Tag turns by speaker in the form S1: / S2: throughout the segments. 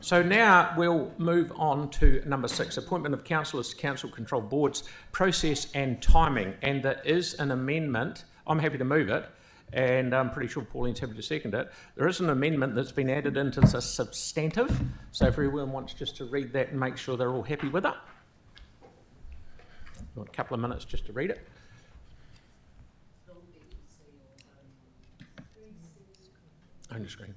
S1: So now we'll move on to number 6, appointment of councillors to council control boards, process and timing. And there is an amendment. I'm happy to move it, and I'm pretty sure Pauline's happy to second it. There is an amendment that's been added into the substantive. So if everyone wants just to read that and make sure they're all happy with it. You want a couple of minutes just to read it? On your screen.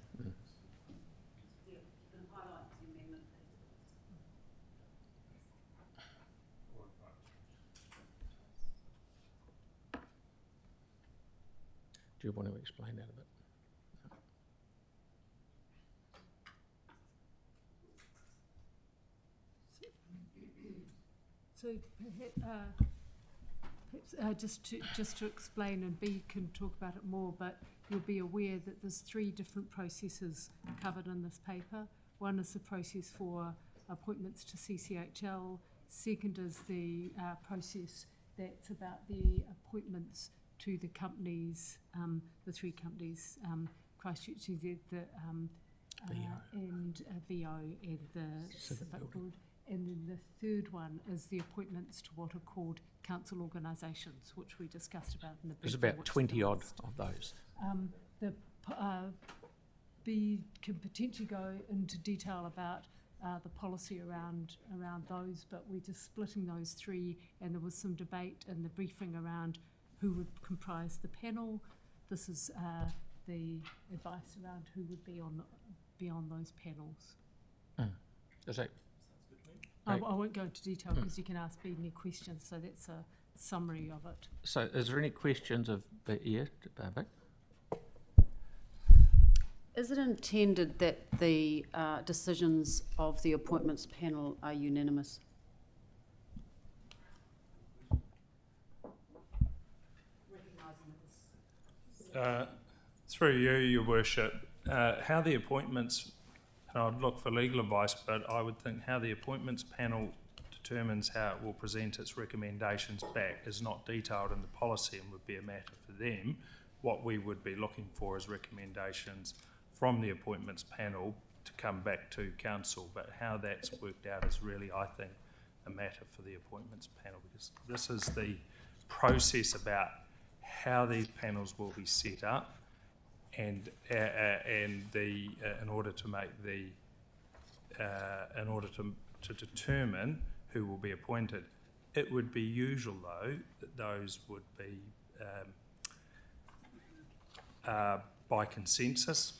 S1: Do you want to explain that a bit?
S2: So perhaps just to explain, and B can talk about it more, but you'll be aware that there's 3 different processes covered in this paper. One is the process for appointments to CCHL. Second is the process that's about the appointments to the companies, the 3 companies, Christchurch, and VO and the Civic Board. And then the third one is the appointments to what are called council organisations, which we discussed about in the briefing.
S1: There's about 20 odd of those.
S2: B can potentially go into detail about the policy around those, but we're just splitting those 3, and there was some debate in the briefing around who would comprise the panel. This is the advice around who would be on those panels.
S1: Is that?
S2: I won't go into detail because you can ask me any questions, so that's a summary of it.
S1: So is there any questions of Vic?
S3: Is it intended that the decisions of the appointments panel are unanimous?
S4: Through you, Your Worship, how the appointments, and I'd look for legal advice, but I would think how the appointments panel determines how it will present its recommendations back is not detailed in the policy and would be a matter for them. What we would be looking for is recommendations from the appointments panel to come back to council, but how that's worked out is really, I think, a matter for the appointments panel, because this is the process about how these panels will be set up, and in order to make the in order to determine who will be appointed. It would be usual though that those would be by consensus,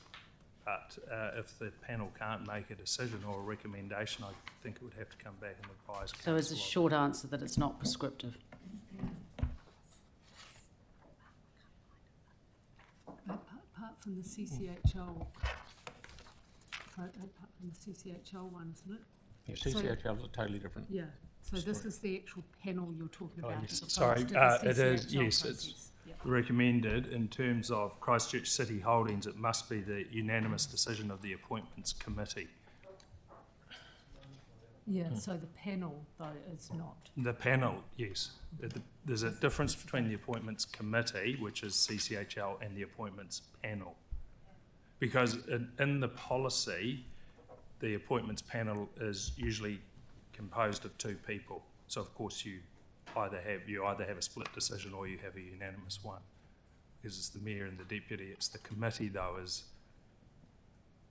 S4: but if the panel can't make a decision or a recommendation, I think it would have to come back and advise council.
S3: So is a short answer that it's not prescriptive?
S2: Apart from the CCHL, one, isn't it?
S1: Yeah, CCHL is a totally different.
S2: Yeah. So this is the actual panel you're talking about.
S4: Yes.
S2: as
S4: Sorry,
S2: opposed to the
S4: it is.
S2: CCHL
S4: Yes,
S2: process.
S4: it's recommended in terms of Christchurch City Holdings. It must be the unanimous decision of the appointments committee.
S2: Yeah. So the panel though is not.
S4: The panel, yes. There's a difference between the appointments committee, which is CCHL, and the appointments panel. Because in the policy, the appointments panel is usually composed of 2 people. So of course you either have a split decision or you have a unanimous one. Because it's the mayor and the deputy. It's the committee though is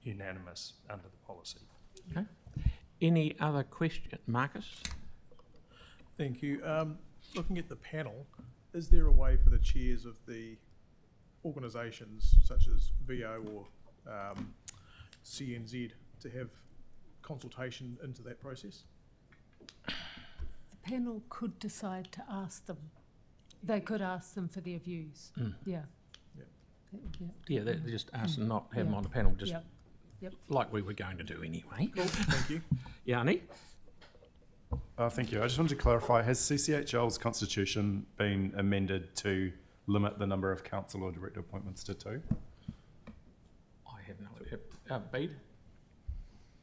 S4: unanimous under the policy.
S1: Okay. Any other question, Marcus?
S5: Thank you. Looking at the panel, is there a way for the chairs of the organisations such as VO or CNZ to have consultation into that process?
S2: The panel could decide to ask them. They could ask them for their views. Yeah.
S1: Yeah, they just ask them not have them
S2: Yeah.
S1: on the panel, just
S2: Yep.
S1: like we were going to do anyway.
S5: Cool. Thank you.
S1: Yanni?
S6: Thank you. I just wanted to clarify, has CCHL's constitution been amended to limit the number of council or director appointments to 2?
S1: I have no idea. Bede?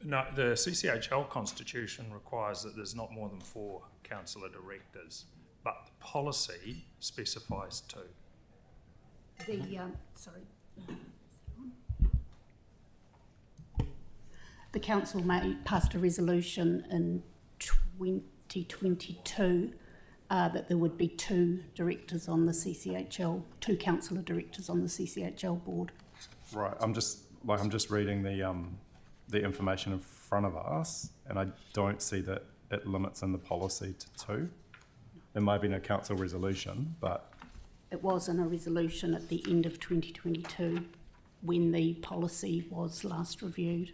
S4: No, the CCHL constitution requires that there's not more than 4 councillor directors, but the policy specifies 2.
S7: the council passed a resolution in 2022 that there would be 2 directors on the CCHL, 2 councillor directors on the CCHL board.
S6: Right, I'm just reading the information in front of us, and I don't see that it limits in the policy to 2. There may be no council resolution, but
S7: It was in a resolution at the end of 2022 when the policy was last reviewed.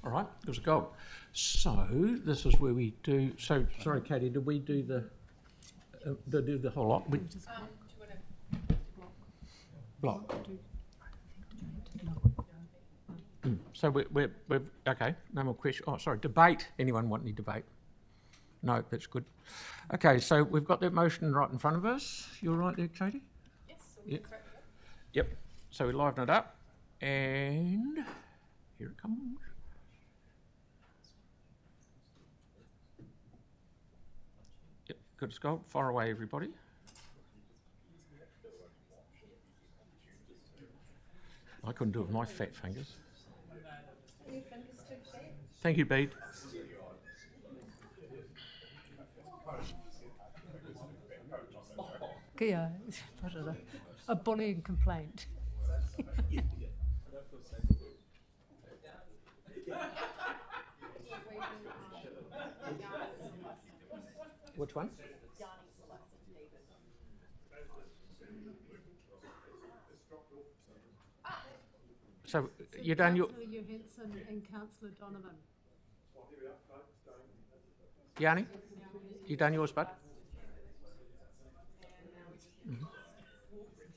S1: All right, it was a goal. So this is where we do. So sorry, Katie, did we do the whole lot? We, block. So we're okay. No more questions. Oh, sorry, debate. Anyone want any debate? No, that's good. Okay, so we've got that motion right in front of us. You're right there, Katie?
S8: Yes.
S1: Yep. Yep. So we liven it up, and here it comes. Yep, good as gold. Fire away, everybody. I couldn't do it with my fat fingers.
S8: Are your fingers too fat?
S1: Thank you, Bede.
S2: Yeah, a bullying complaint.
S1: Which one? So you done your
S2: Councillor Johansson and Councillor Donovan.
S1: Yanni? You done yours, bud?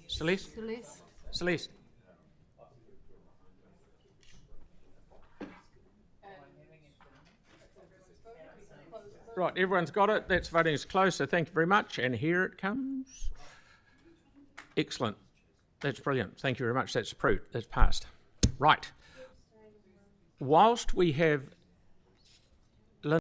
S1: Celeste?
S2: Celeste?
S1: Celeste? Right, everyone's got it. That's voting is closed, so thank you very much. And here it comes. Excellent. That's brilliant. Thank you very much. That's approved. That's passed. Right. Whilst we have